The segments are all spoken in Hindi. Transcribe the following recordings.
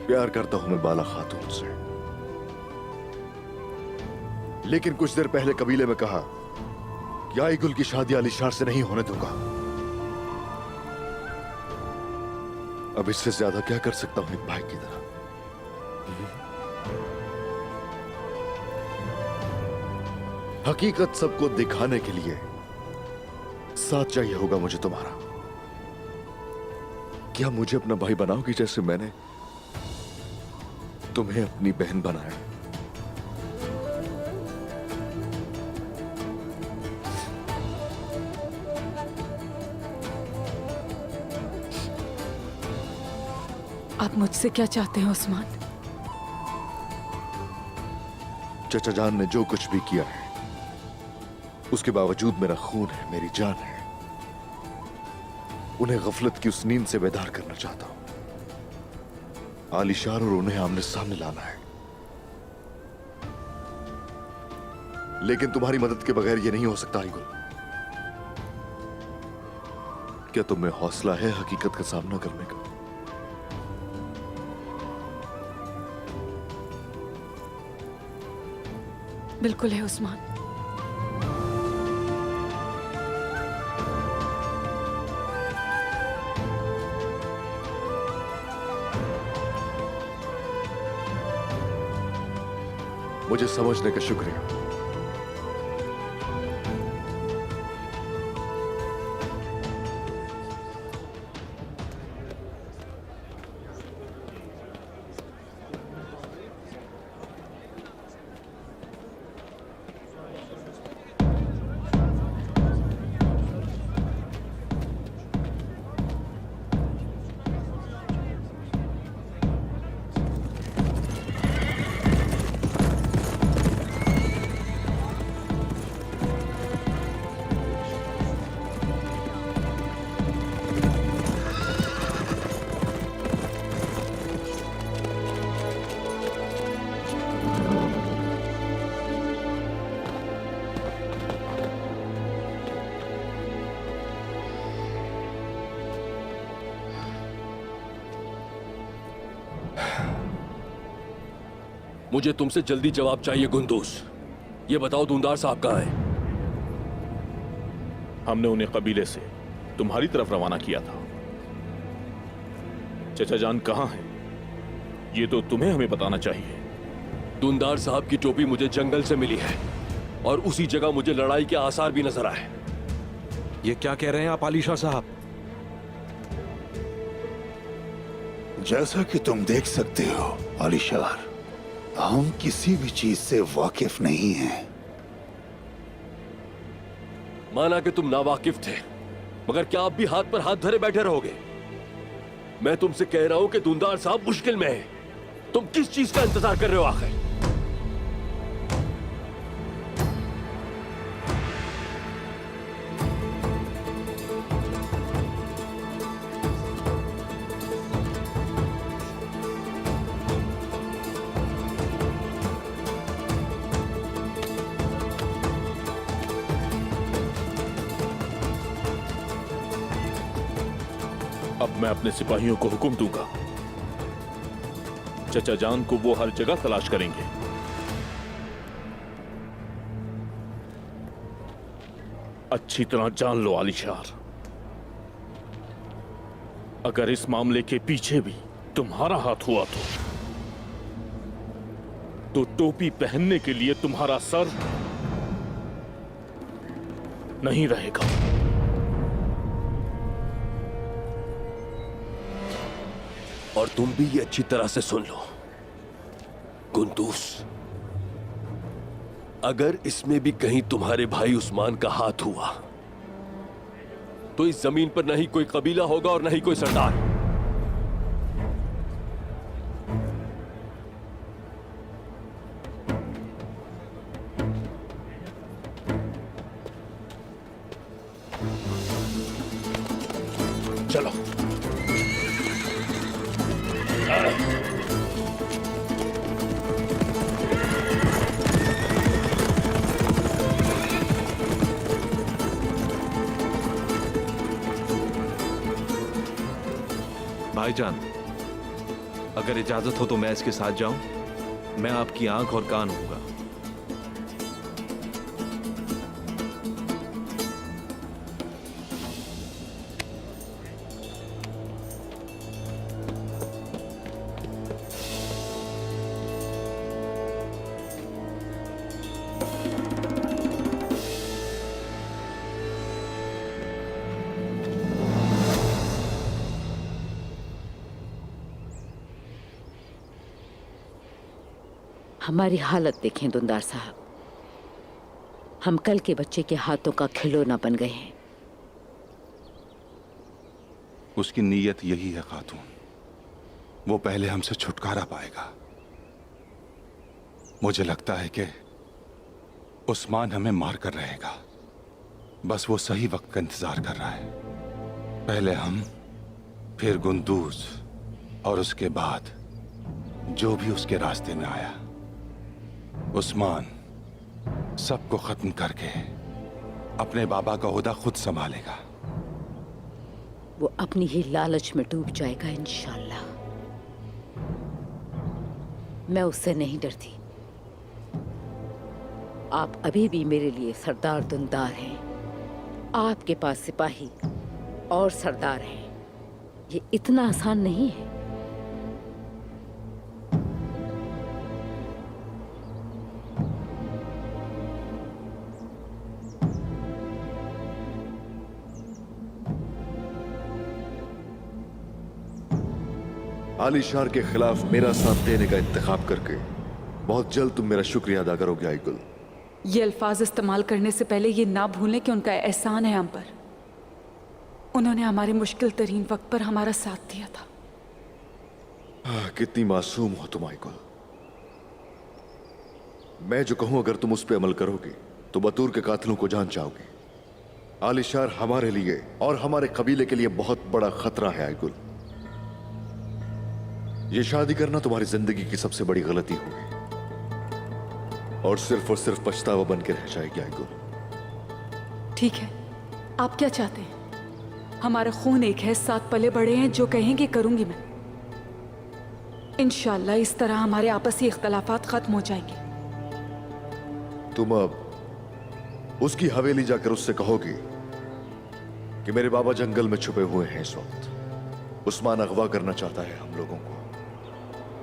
प्यार करता हूं मैं बाला खातून से, लेकिन कुछ देर पहले कबीले में कहा कि आईगुल की शादी आलिशार से नहीं होने दूंगा। अब इससे ज्यादा क्या कर सकता हूं एक भाई की तरह। हकीकत सबको दिखाने के लिए साथ चाहिए होगा मुझे तुम्हारा। क्या मुझे अपना भाई बनाओगी जैसे मैंने तुम्हें अपनी बहन बनाया? आप मुझसे क्या चाहते हैं उस्मान? चचा जान ने जो कुछ भी किया है उसके बावजूद मेरा खून है, मेरी जान है। उन्हें गफलत की उस नींद से बेदार करना चाहता हूं। आलिशार और उन्हें आमने सामने लाना है, लेकिन तुम्हारी मदद के बगैर यह नहीं हो सकता आईगुल। क्या तुम में हौसला है हकीकत का सामना करने का? बिल्कुल है उस्मान। मुझे समझने का शुक्रिया। मुझे तुमसे जल्दी जवाब चाहिए गुंदूस। ये बताओ दूंदार साहब कहाँ है? हमने उन्हें कबीले से तुम्हारी तरफ रवाना किया था। चचा जान कहाँ है ये तो तुम्हें हमें बताना चाहिए। दूंदार साहब की टोपी मुझे जंगल से मिली है और उसी जगह मुझे लड़ाई के आसार भी नजर आए। ये क्या कह रहे हैं आप आलिशाह साहब? जैसा कि तुम देख सकते हो आलिशार, हम किसी भी चीज से वाकिफ नहीं हैं। माना कि तुम नावाकिफ थे, मगर क्या आप भी हाथ पर हाथ धरे बैठे रहोगे? मैं तुमसे कह रहा हूं कि दूंदार साहब मुश्किल में है। तुम किस चीज का इंतजार कर रहे हो आखिर? अब मैं अपने सिपाहियों को हुक्म दूंगा, चचा जान को वो हर जगह तलाश करेंगे। अच्छी तरह जान लो आलिशार, अगर इस मामले के पीछे भी तुम्हारा हाथ हुआ तो टोपी पहनने के लिए तुम्हारा सर नहीं रहेगा। और तुम भी ये अच्छी तरह से सुन लो गुंदूस, अगर इसमें भी कहीं तुम्हारे भाई उस्मान का हाथ हुआ तो इस जमीन पर न ही कोई कबीला होगा और न ही कोई सरदार। चलो भाईजान, अगर इजाजत हो तो मैं इसके साथ जाऊं। मैं आपकी आंख और कान होऊंगा। हमारी हालत देखें दुंदार साहब, हम कल के बच्चे के हाथों का खिलौना बन गए हैं। उसकी नीयत यही है खातून, वो पहले हमसे छुटकारा पाएगा। मुझे लगता है कि उस्मान हमें मार कर रहेगा, बस वो सही वक्त का इंतजार कर रहा है। पहले हम, फिर गुंदूज, और उसके बाद जो भी उसके रास्ते में आया। उस्मान सबको खत्म करके अपने बाबा का ओहदा खुद संभालेगा। वो अपनी ही लालच में डूब जाएगा इंशाल्लाह। मैं उससे नहीं डरती। आप अभी भी मेरे लिए सरदार दुंदार हैं। आपके पास सिपाही और सरदार हैं। ये इतना आसान नहीं है। आलिशार के खिलाफ मेरा साथ देने का इंतखाब करके बहुत जल्द तुम मेरा शुक्रिया अदा करोगे आईगुल। ये अल्फाज इस्तेमाल करने से पहले ये ना भूलें कि उनका एहसान है हम पर। उन्होंने हमारे मुश्किल तरीन वक्त पर हमारा साथ दिया था। कितनी मासूम हो तुम आईगुल। मैं जो कहूं अगर तुम उस पर अमल करोगे तो बतूर के कातिलों को जान जाओगे। आलिशार हमारे लिए और हमारे कबीले के लिए बहुत बड़ा खतरा है आईगुल। ये शादी करना तुम्हारी जिंदगी की सबसे बड़ी गलती होगी और सिर्फ पछतावा बन के रह जाएगी आईगुल। ठीक है, आप क्या चाहते हैं? हमारा खून एक है, साथ पले बड़े हैं, जो कहेंगे करूंगी मैं। इंशाल्लाह इस तरह हमारे आपसी इख्तलाफात खत्म हो जाएंगे। तुम अब उसकी हवेली जाकर उससे कहोगे कि मेरे बाबा जंगल में छुपे हुए हैं इस वक्त। उस्मान अगवा करना चाहता है हम लोगों को,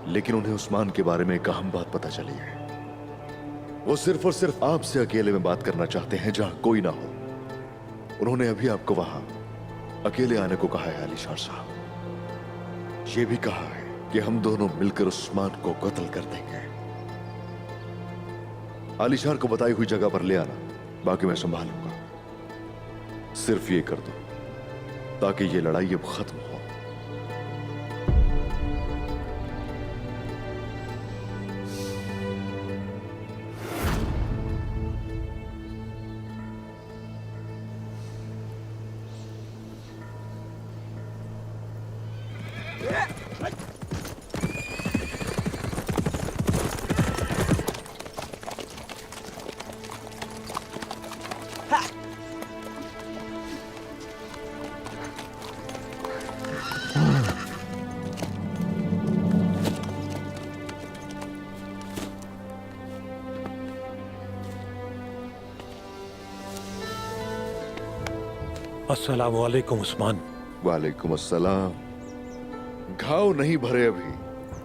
लेकिन उन्हें उस्मान के बारे में एक अहम बात पता चली है। वो सिर्फ और सिर्फ आपसे अकेले में बात करना चाहते हैं जहां कोई ना हो। उन्होंने अभी आपको वहां अकेले आने को कहा है आलिशार साहब। ये भी कहा है कि हम दोनों मिलकर उस्मान को कत्ल कर देंगे। आलिशार को बताई हुई जगह पर ले आना, बाकी मैं संभालूंगा। सिर्फ ये कर दो ताकि ये लड़ाई अब खत्म हो। अस्सलामु अलैकुम उस्मान। वालेकुम अस्सलाम। घाव नहीं भरे अभी,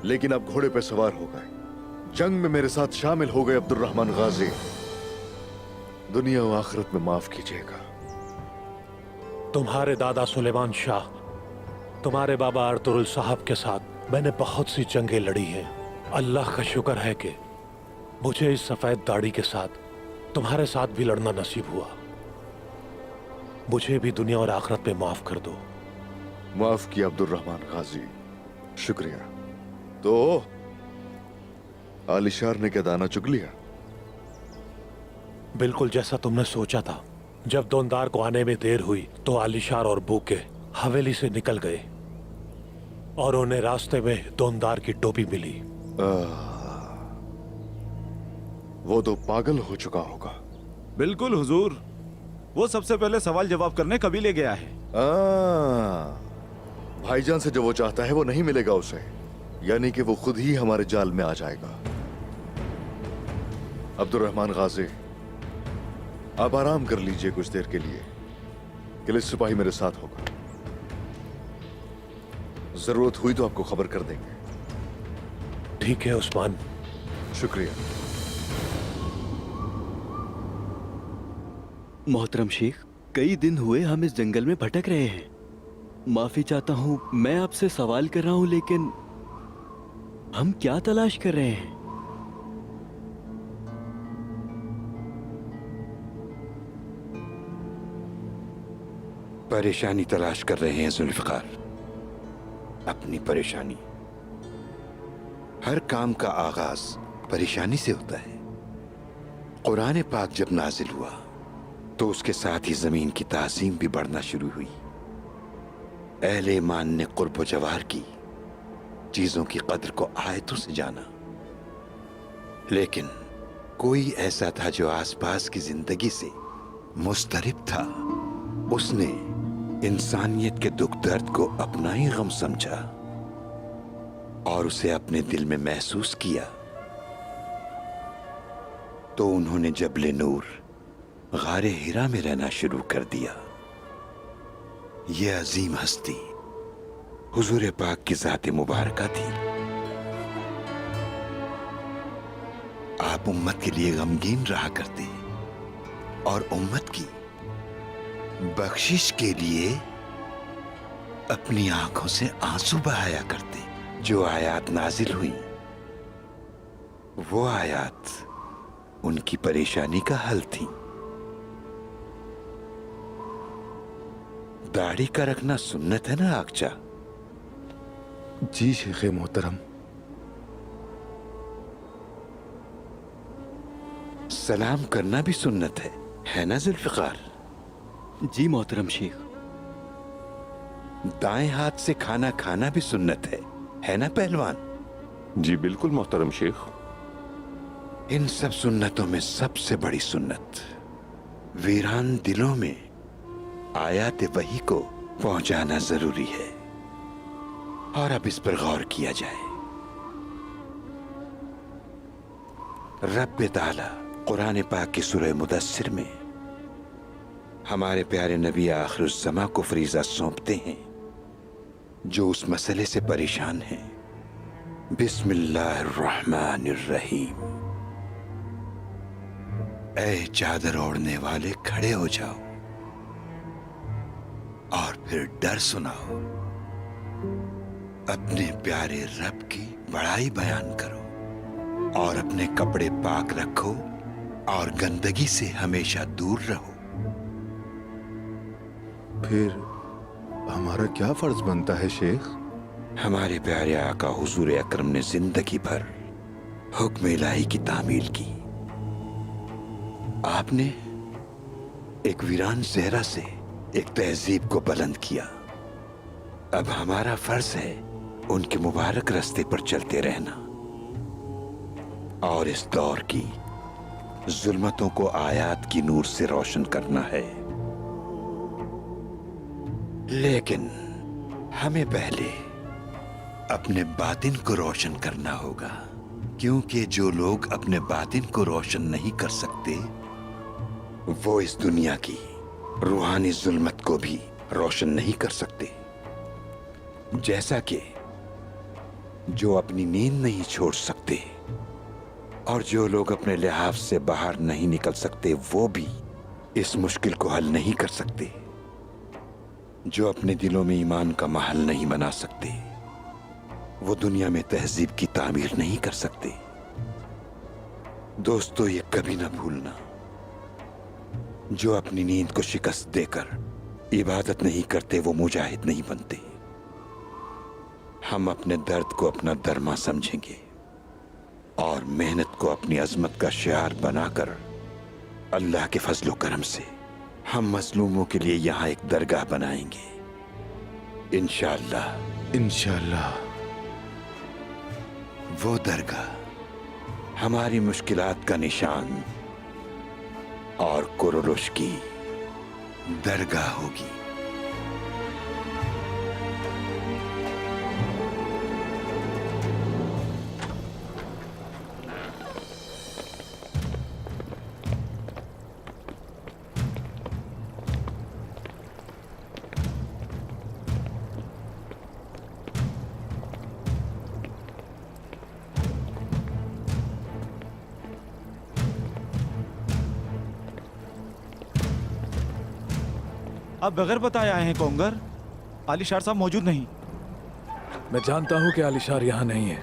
लेकिन अब घोड़े पे सवार हो गए। जंग में मेरे साथ शामिल हो गए अब्दुर्रहमान गाजी। दुनिया और आखिरत में माफ कीजिएगा। तुम्हारे दादा सुलेमान शाह, तुम्हारे बाबा अर्तुगरुल साहब के साथ मैंने बहुत सी जंगें लड़ी हैं। अल्लाह का शुक्र है कि मुझे इस सफेद दाढ़ी के साथ तुम्हारे साथ भी लड़ना नसीब हुआ। मुझे भी दुनिया और आखिरत में माफ कर दो। माफ किया अब्दुर्रहमान गाजी, शुक्रिया। तो आलिशार ने क्या दाना चुग लिया? बिल्कुल जैसा तुमने सोचा था। जब दोंदार को आने में देर हुई तो आलिशार और बूके हवेली से निकल गए और उन्हें रास्ते में दोंदार की टोपी मिली। वो तो पागल हो चुका होगा। बिल्कुल हुजूर, वो सबसे पहले सवाल जवाब करने कबीले गया है। भाईजान से जो वो चाहता है वो नहीं मिलेगा उसे। यानी कि वो खुद ही हमारे जाल में आ जाएगा। अब्दुर्रहमान गाजी, आप आराम कर लीजिए कुछ देर के लिए। किले सिपाही मेरे साथ होगा, जरूरत हुई तो आपको खबर कर देंगे। ठीक है उस्मान। शुक्रिया। मोहतरम शेख, कई दिन हुए हम इस जंगल में भटक रहे हैं। माफी चाहता हूं, मैं आपसे सवाल कर रहा हूं, लेकिन हम क्या तलाश कर रहे हैं? परेशानी तलाश कर रहे हैं जुल्फिकार, अपनी परेशानी। हर काम का आगाज परेशानी से होता है। कुरान पाक जब नाजिल हुआ तो उसके साथ ही जमीन की ताजीम भी बढ़ना शुरू हुई। अहले ईमान ने कुर्ब व जवार की, चीजों की कद्र को आयतों से जाना। लेकिन कोई ऐसा था जो आसपास की जिंदगी से मुस्तरिब था। उसने इंसानियत के दुख दर्द को अपना ही गम समझा और उसे अपने दिल में महसूस किया। तो उन्होंने जबले नूर, गारे हिरा में रहना शुरू कर दिया। यह अजीम हस्ती हुजूर पाक की ज़ात मुबारका थी। आप उम्मत के लिए गमगीन रहा करते और उम्मत की बख्शिश के लिए अपनी आंखों से आंसू बहाया करते। जो आयात नाजिल हुई वो आयात उनकी परेशानी का हल थी। दाढ़ी का रखना सुन्नत है ना आकचा? जी शेख मोहतरम। सलाम करना भी सुन्नत है ना जुल्फिकार? जी मोहतरम शेख। दाएं हाथ से खाना खाना भी सुन्नत है ना पहलवान? जी बिल्कुल मोहतरम शेख। इन सब सुन्नतों में सबसे बड़ी सुन्नत वीरान दिलों में आयात वही को पहुंचाना जरूरी है। और अब इस पर गौर किया जाए। रब्बे ताला कुरान पाक की सूरह मुदस्सिर में हमारे प्यारे नबी आखिरुज़्ज़मा को फरीज़ा सौंपते हैं जो उस मसले से परेशान हैं। बिस्मिल्लाहिर्रहमानिर्रहीम। ऐ चादर ओढ़ने वाले खड़े हो जाओ और फिर डर सुनाओ। अपने प्यारे रब की बड़ाई बयान करो और अपने कपड़े पाक रखो और गंदगी से हमेशा दूर रहो। फिर हमारा क्या फर्ज बनता है शेख? हमारे प्यारे आका हुजूर अकरम ने जिंदगी भर हुक्म इलाही की तामील की। आपने एक वीरान सेहरा से एक तहजीब को बुलंद किया। अब हमारा फर्ज है उनके मुबारक रास्ते पर चलते रहना और इस दौर की जुल्मतों को आयात की नूर से रोशन करना है। लेकिन हमें पहले अपने बातिन को रोशन करना होगा, क्योंकि जो लोग अपने बातिन को रोशन नहीं कर सकते वो इस दुनिया की रूहानी जुल्मत को भी रोशन नहीं कर सकते। जैसा कि जो अपनी नींद नहीं छोड़ सकते और जो लोग अपने लिहाज से बाहर नहीं निकल सकते वो भी इस मुश्किल को हल नहीं कर सकते। जो अपने दिलों में ईमान का महल नहीं बना सकते वो दुनिया में तहजीब की तामीर नहीं कर सकते। दोस्तों, ये कभी ना भूलना, जो अपनी नींद को शिकस्त देकर इबादत नहीं करते वो मुजाहिद नहीं बनते। हम अपने दर्द को अपना दरमा समझेंगे और मेहनत को अपनी अजमत का शियार बनाकर अल्लाह के फजलो करम से हम मजलूमों के लिए यहां एक दरगाह बनाएंगे इंशाअल्लाह। इंशाअल्लाह। वो दरगाह हमारी मुश्किलात का निशान और कुरुश की दरगाह होगी। अब बगैर बताए आए हैं कोंगर। आलिशार साहब मौजूद नहीं। मैं जानता हूं कि आलिशार यहां नहीं है।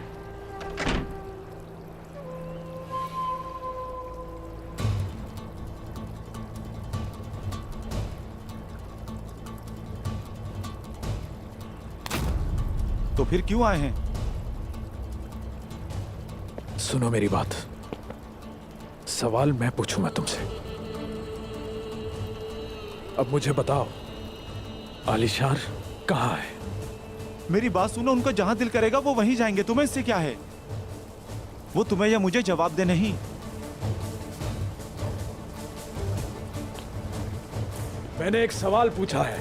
तो फिर क्यों आए हैं? सुनो मेरी बात, सवाल मैं पूछूंगा तुमसे। अब मुझे बताओ, आलिशार कहाँ है? मेरी बात सुनो, उनका जहां दिल करेगा वो वहीं जाएंगे। तुम्हें इससे क्या है? वो तुम्हें या मुझे जवाब दे नहीं। मैंने एक सवाल पूछा है,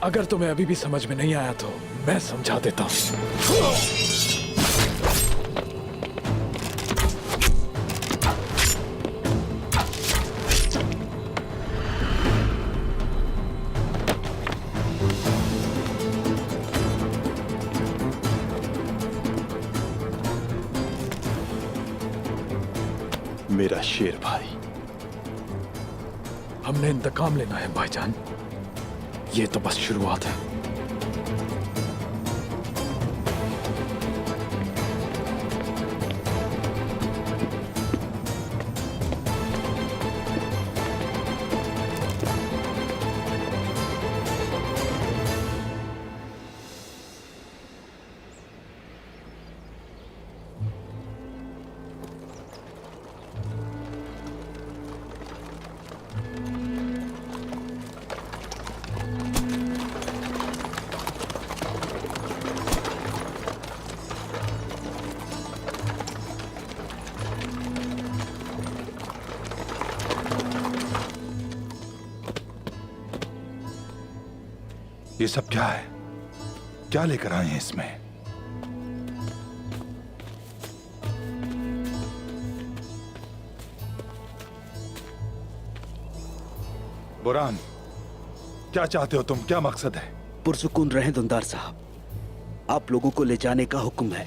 अगर तुम्हें अभी भी समझ में नहीं आया तो मैं समझा देता हूं। मेरा शेर भाई, हमने इंतकाम लेना है भाईजान, ये तो बस शुरुआत है। ये सब क्या है? क्या लेकर आए हैं इसमें? बुरान, क्या चाहते हो तुम? क्या मकसद है? पुरसुकून रहें दुंदार साहब, आप लोगों को ले जाने का हुक्म है।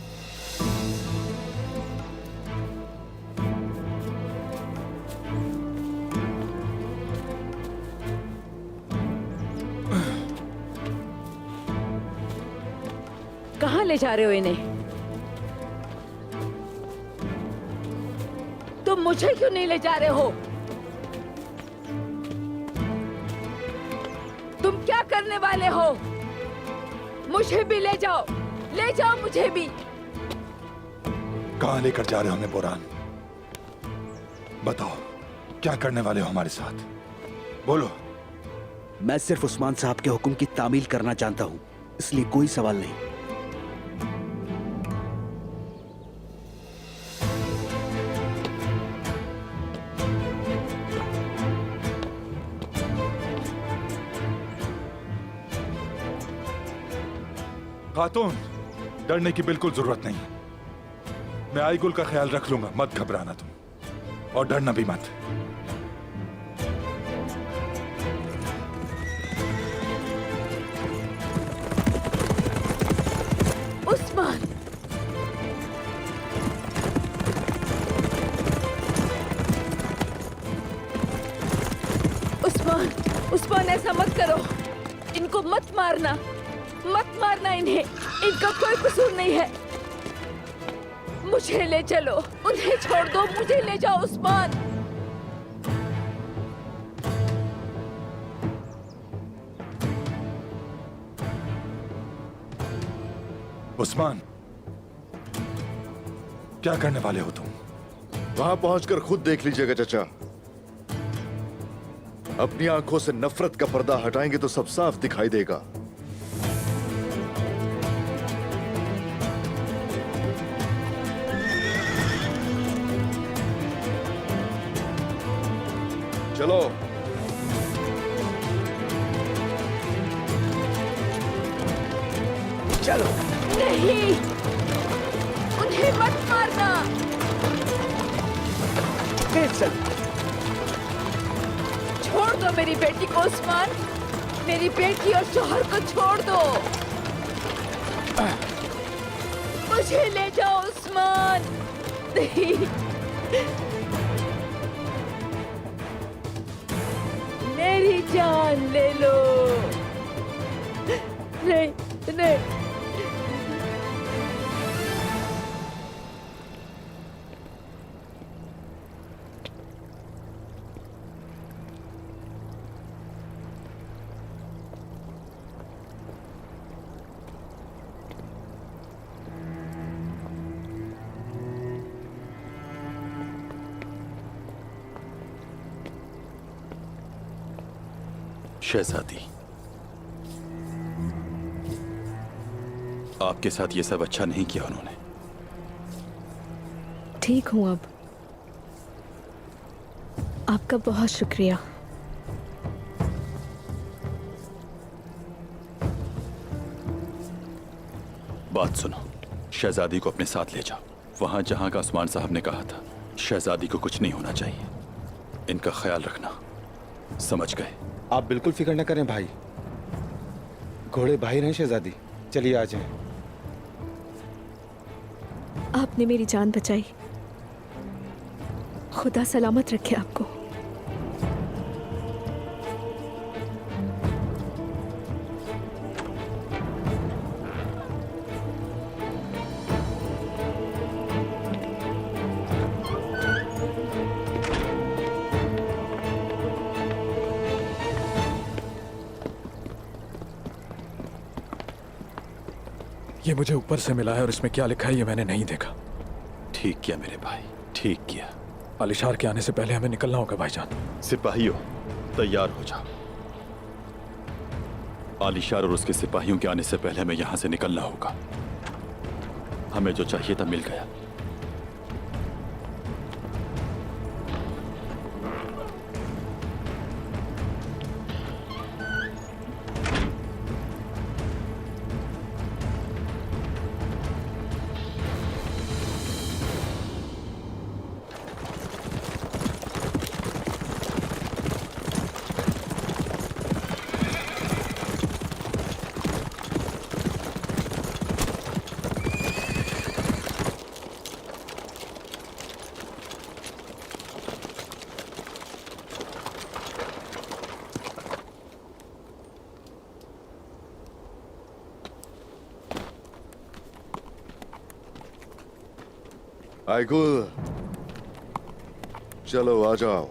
कहाँ ले जा रहे हो इन्हें? तुम मुझे क्यों नहीं ले जा रहे हो? तुम क्या करने वाले हो? मुझे भी ले जाओ मुझे भी। कहां लेकर जा रहे हो हमें बुरान? बताओ, क्या करने वाले हो हमारे साथ? बोलो। मैं सिर्फ उस्मान साहब के हुक्म की तामील करना जानता हूं, इसलिए कोई सवाल नहीं। खातून, डरने की बिल्कुल जरूरत नहीं। मैं आईगुल का ख्याल रख लूंगा, मत घबराना तुम, और डरना भी मत। उस्मान, उस्मान ऐसा मत करो। इनको मत मारना इन्हें, इनका कोई कसूर नहीं है। मुझे ले चलो, उन्हें छोड़ दो, मुझे ले जाओ उस्मान। उस्मान, क्या करने वाले हो तुम? वहां पहुंचकर खुद देख लीजिएगा चाचा। अपनी आंखों से नफरत का पर्दा हटाएंगे तो सब साफ दिखाई देगा। चलो। चलो। नहीं, उन्हें मत मारना। चल। छोड़ दो मेरी बेटी को उस्मान, मेरी बेटी और शौहर को छोड़ दो। मुझे ले जाओ उस्मान। नहीं, मेरी जान ले लो। नहीं नहीं। शहजादी, आपके साथ ये सब अच्छा नहीं किया उन्होंने। ठीक हूं अब। आपका बहुत शुक्रिया। बात सुनो, शहजादी को अपने साथ ले जाओ, वहां जहां का उस्मान साहब ने कहा था। शहजादी को कुछ नहीं होना चाहिए, इनका ख्याल रखना, समझ गए? आप बिल्कुल फिक्र न करें भाई, घोड़े बाहर हैं शहजादी, चलिए आ जाएं। आपने मेरी जान बचाई, खुदा सलामत रखे आपको। ये मुझे ऊपर से मिला है और इसमें क्या लिखा है ये मैंने नहीं देखा। ठीक किया मेरे भाई, ठीक किया। आलिशार के आने से पहले हमें निकलना होगा भाईजान। सिपाहियों, तैयार हो जाओ। आलिशार और उसके सिपाहियों के आने से पहले हमें यहां से निकलना होगा। हमें जो चाहिए था मिल गया। आइगुल, चलो आ जाओ।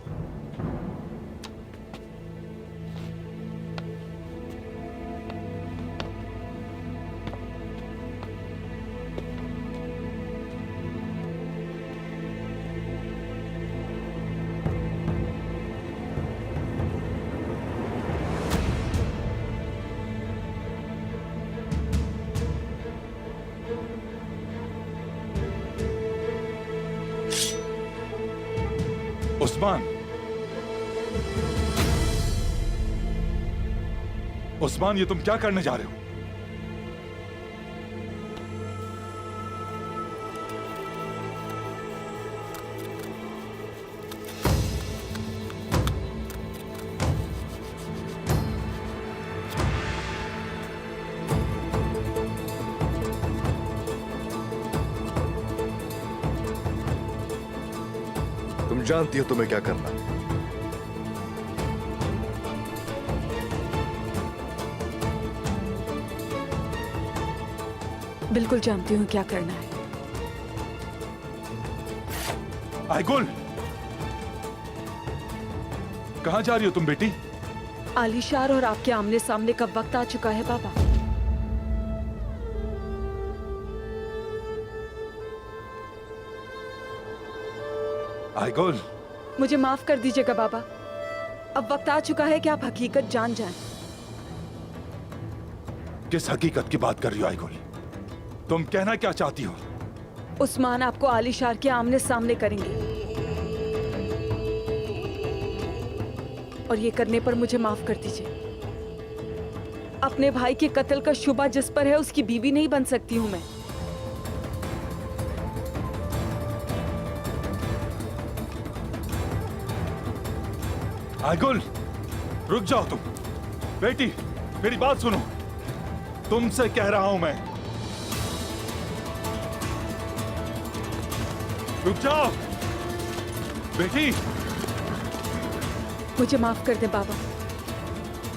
उस्मान, उस्मान, ये तुम क्या करने जा रहे हो? तुम जानती हो तुम्हें क्या करना है। बिल्कुल जानती हूँ क्या करना है। आइगुल, कहां जा रही हो तुम बेटी? आलिशार और आपके आमने सामने का वक्त आ चुका है बाबा। आइगुल, मुझे माफ कर दीजिएगा बाबा, अब वक्त आ चुका है कि आप हकीकत जान जाएं। किस हकीकत की बात कर रही हो आइगुल? तुम कहना क्या चाहती हो? उस्मान आपको आलिशार के आमने सामने करेंगे और ये करने पर मुझे माफ कर दीजिए। अपने भाई के कत्ल का शुबा जिस पर है उसकी बीवी नहीं बन सकती हूं मैं। आइगुल, रुक जाओ तुम। बेटी, मेरी बात सुनो, तुमसे कह रहा हूं मैं। रुक जाओ बेटी। मुझे माफ कर दे बाबा,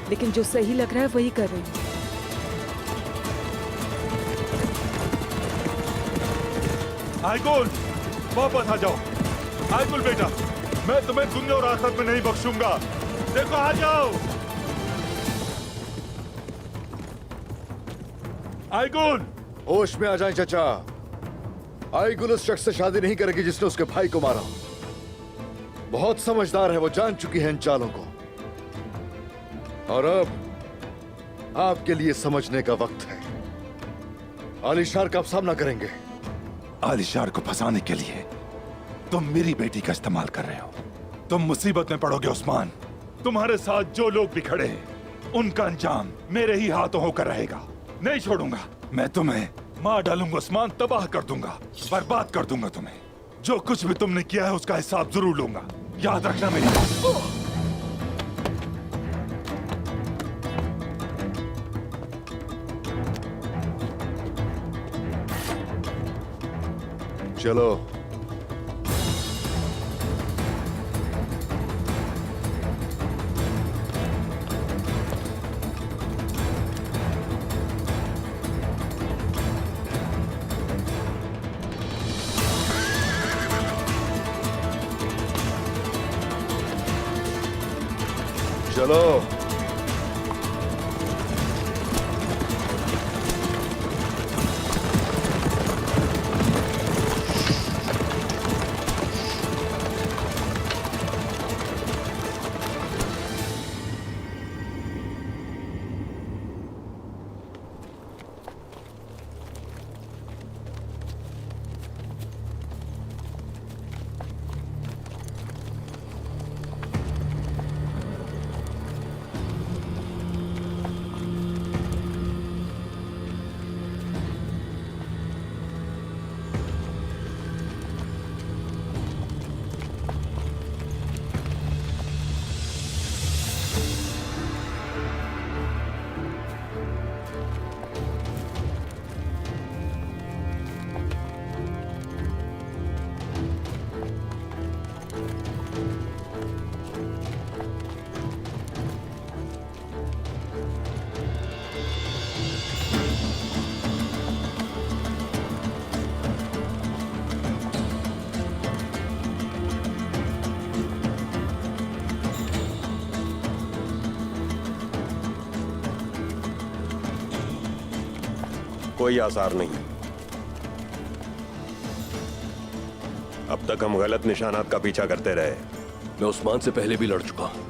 लेकिन जो सही लग रहा है वही कर रही हूँ। आइगुल, वापस आ जाओ। आइगुल बेटा, मैं तुम्हें दुनिया और आखिरत में नहीं बख्शूंगा। देखो, आ जाओ। आइगुल, होश में आ जाए चाचा। आइगुल उस शख्स से शादी नहीं करेगी जिसने उसके भाई को मारा। बहुत समझदार है, वो जान चुकी है इन चालों को। और अब आपके लिए समझने का वक्त है। आलिशार का आप सामना करेंगे। आलिशार को फंसाने के लिए तुम मेरी बेटी का इस्तेमाल कर रहे हो। तुम मुसीबत में पड़ोगे उस्मान। तुम्हारे साथ जो लोग भी खड़े हैं, उनका अंजाम मेरे ही हाथों होकर रहेगा। नहीं छोड़ूंगा। मैं तुम्हें मार डालूंगा उस्मान, तबाह कर दूंगा, बर्बाद कर दूंगा तुम्हें। जो कुछ भी तुमने किया है उसका हिसाब जरूर लूंगा, याद रखना मेरी बात। चलो। चलो। कोई आसार नहीं। अब तक हम गलत निशानात का पीछा करते रहे। मैं उस्मान से पहले भी लड़ चुका हूं।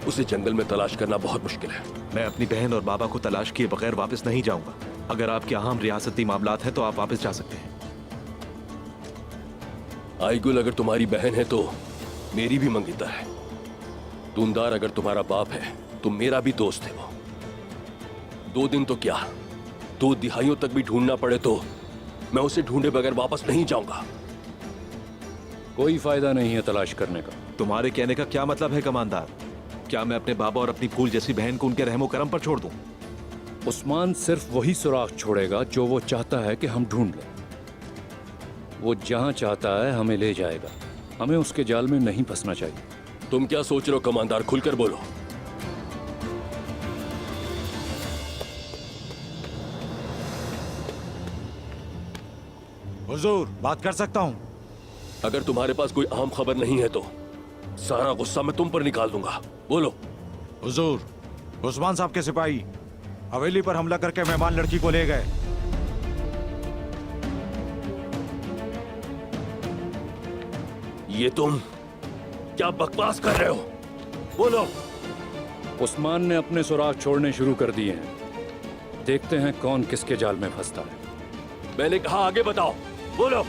उसे जंगल में तलाश करना बहुत मुश्किल है। मैं अपनी बहन और बाबा को तलाश किए बगैर वापस नहीं जाऊंगा। अगर आपके अहम रियासती मामलात हैं तो आप वापस जा सकते हैं। आइगुल अगर तुम्हारी बहन है तो मेरी भी मंगिता है। दूंदार अगर तुम्हारा बाप है तो मेरा भी दोस्त है वो। 2 दिन तो क्या, 2 दिहाइयों तक भी ढूंढना पड़े तो मैं उसे ढूंढे बगैर वापस नहीं जाऊंगा। कोई फायदा नहीं है तलाश करने का। तुम्हारे कहने का क्या मतलब है कमांडर? क्या मैं अपने बाबा और अपनी फूल जैसी बहन को उनके रहमो करम पर छोड़ दूं? उस्मान सिर्फ वही सुराग छोड़ेगा जो वो चाहता है कि हम ढूंढ लें। वो जहां चाहता है हमें ले जाएगा। हमें उसके जाल में नहीं फंसना चाहिए। तुम क्या सोच रहे हो कमांडर? खुलकर बोलो। हुजूर, बात कर सकता हूँ? अगर तुम्हारे पास कोई अहम खबर नहीं है तो सारा गुस्सा मैं तुम पर निकाल दूंगा। बोलो। हुजूर, उस्मान साहब के सिपाही हवेली पर हमला करके मेहमान लड़की को ले गए। ये तुम क्या बकवास कर रहे हो? बोलो। उस्मान ने अपने सुराग छोड़ने शुरू कर दिए हैं। देखते हैं कौन किसके जाल में फंसता है। मैंने कहा आगे बताओ। बोलो।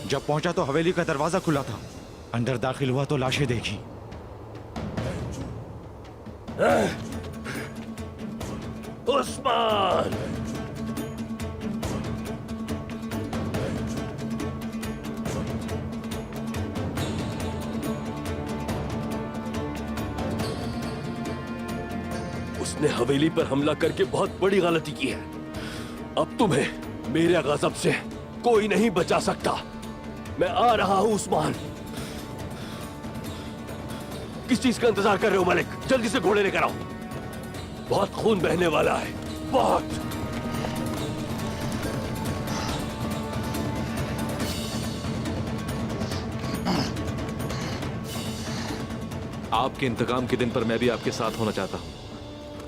जब पहुंचा तो हवेली का दरवाजा खुला था। अंदर दाखिल हुआ तो लाशें देखी। उस्मान! उसने हवेली पर हमला करके बहुत बड़ी गलती की है। अब तुम्हें मेरे गजब से कोई नहीं बचा सकता। मैं आ रहा हूं उस्मान। किस चीज का इंतजार कर रहे हो मलिक? जल्दी से घोड़े लेकर आओ। बहुत खून बहने वाला है, बहुत। आपके इंतकाम के दिन पर मैं भी आपके साथ होना चाहता हूं,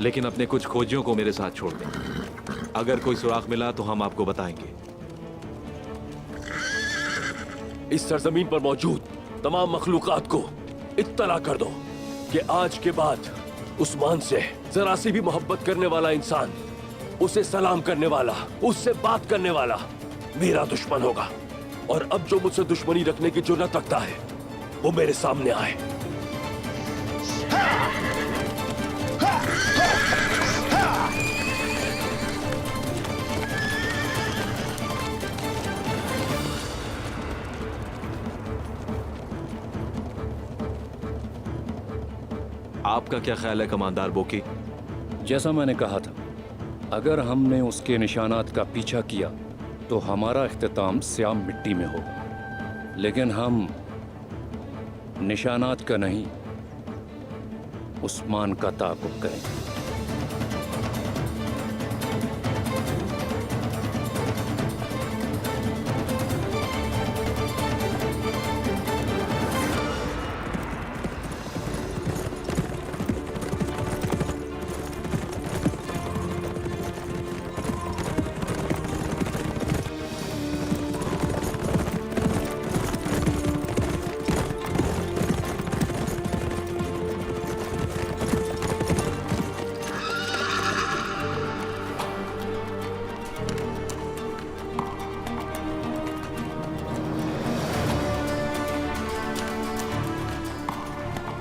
लेकिन अपने कुछ खोजियों को मेरे साथ छोड़ दें। अगर कोई सुराग मिला तो हम आपको बताएंगे। इस सरजमीन पर मौजूद तमाम मखलूकात को इत्तला कर दो कि आज के बाद उस्मान से जरा सी भी मोहब्बत करने वाला इंसान, उसे सलाम करने वाला, उससे बात करने वाला मेरा दुश्मन होगा। और अब जो मुझसे दुश्मनी रखने की जुर्रत रखता है वो मेरे सामने आए। आपका क्या ख्याल है कमांडर बोकी? जैसा मैंने कहा था, अगर हमने उसके निशानात का पीछा किया तो हमारा इख्तिताम श्याम मिट्टी में होगा, लेकिन हम निशानात का नहीं, उस्मान का ताक़ुब करेंगे।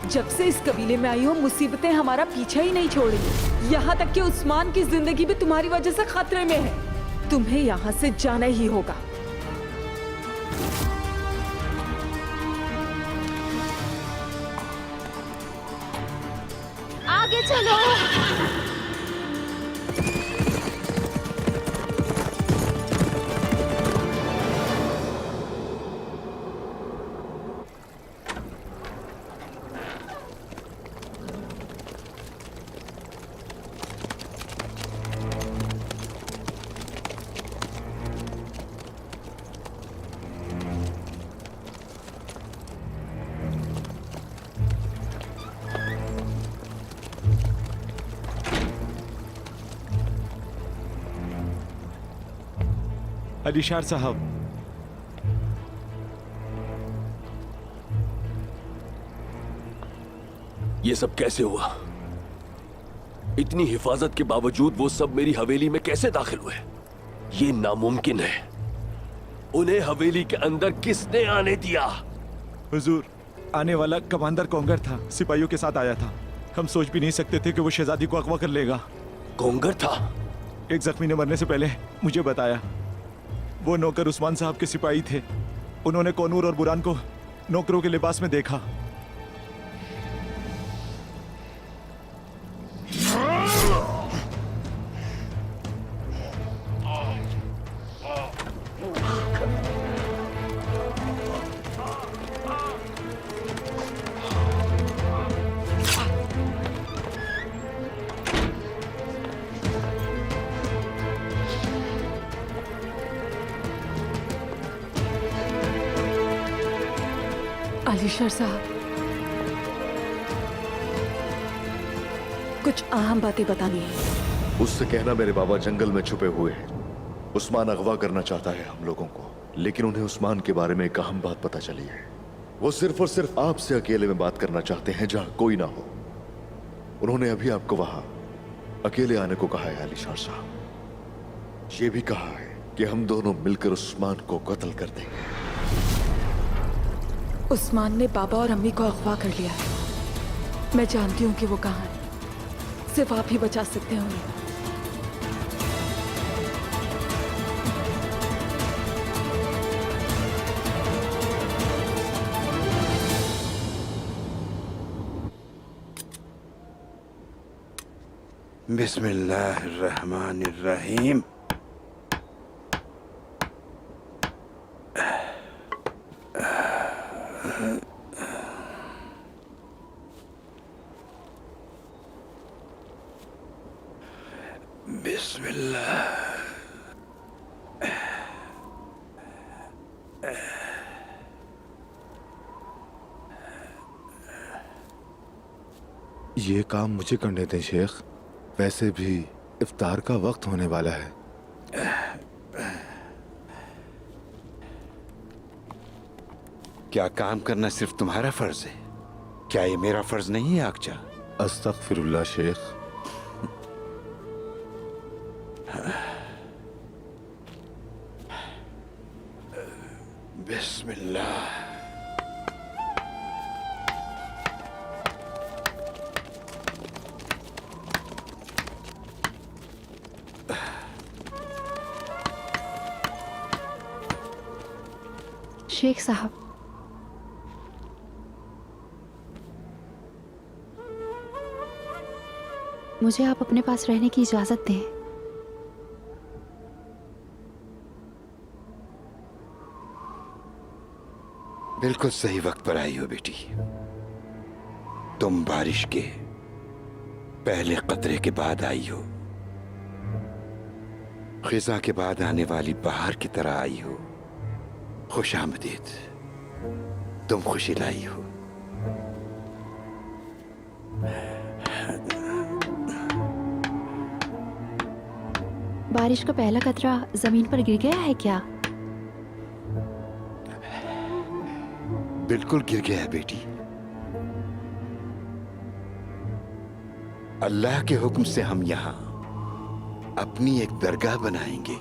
जब से इस कबीले में आई हो, मुसीबतें हमारा पीछा ही नहीं छोड़ रही। यहाँ तक कि उस्मान की जिंदगी भी तुम्हारी वजह से खतरे में है। तुम्हें यहाँ से जाना ही होगा। आगे चलो। अलीशार साहब, ये सब कैसे हुआ? इतनी हिफाजत के बावजूद वो सब मेरी हवेली में कैसे दाखिल हुए? ये नामुमकिन है। उन्हें हवेली के अंदर किसने आने दिया? हुजूर, आने वाला कमांडर कोंगर था, सिपाहियों के साथ आया था। हम सोच भी नहीं सकते थे कि वो शहजादी को अगवा कर लेगा। कोंगर था? एक जख्मी ने मरने से पहले मुझे बताया। वो नौकर उस्मान साहब के सिपाही थे। उन्होंने कोनूर और बुरान को नौकरों के लिबास में देखा। अलीशार साहब, कुछ अहम बातें बतानी है। उससे कहना मेरे बाबा जंगल में छुपे हुए हैं। उस्मान अगवा करना चाहता है हम लोगों को, लेकिन उन्हें उस्मान के बारे में एक अहम बात पता चली है। वो सिर्फ और सिर्फ आपसे अकेले में बात करना चाहते हैं, जहां कोई ना हो। उन्होंने अभी आपको वहां अकेले आने को कहा है अलीशार साहब। ये भी कहा है कि हम दोनों मिलकर उस्मान को कत्ल कर देंगे। उस्मान ने बाबा और अम्मी को अगवा कर लिया है। मैं जानती हूँ कि वो कहाँ है। सिर्फ आप ही बचा सकते हैं उन्हें। बिस्मिल्लाहिर्रहमानिर्रहीम। बिस्मिल्लाह। ये काम मुझे करने दें शेख, वैसे भी इफ्तार का वक्त होने वाला है। क्या काम करना सिर्फ तुम्हारा फर्ज है? क्या ये मेरा फर्ज नहीं है आकचा? अस्तगफिरुल्लाह शेख। बिस्मिल्लाह। शेख साहब, मुझे आप अपने पास रहने की इजाजत दें। बिल्कुल सही वक्त पर आई हो बेटी। तुम बारिश के पहले कतरे के बाद आई हो, खिजा के बाद आने वाली बहार की तरह आई हो। खुश आमदीद, तुम खुशी लाई हो। बारिश का पहला कतरा जमीन पर गिर गया है क्या? बिल्कुल गिर गया है बेटी। अल्लाह के हुक्म से हम यहां अपनी एक दरगाह बनाएंगे।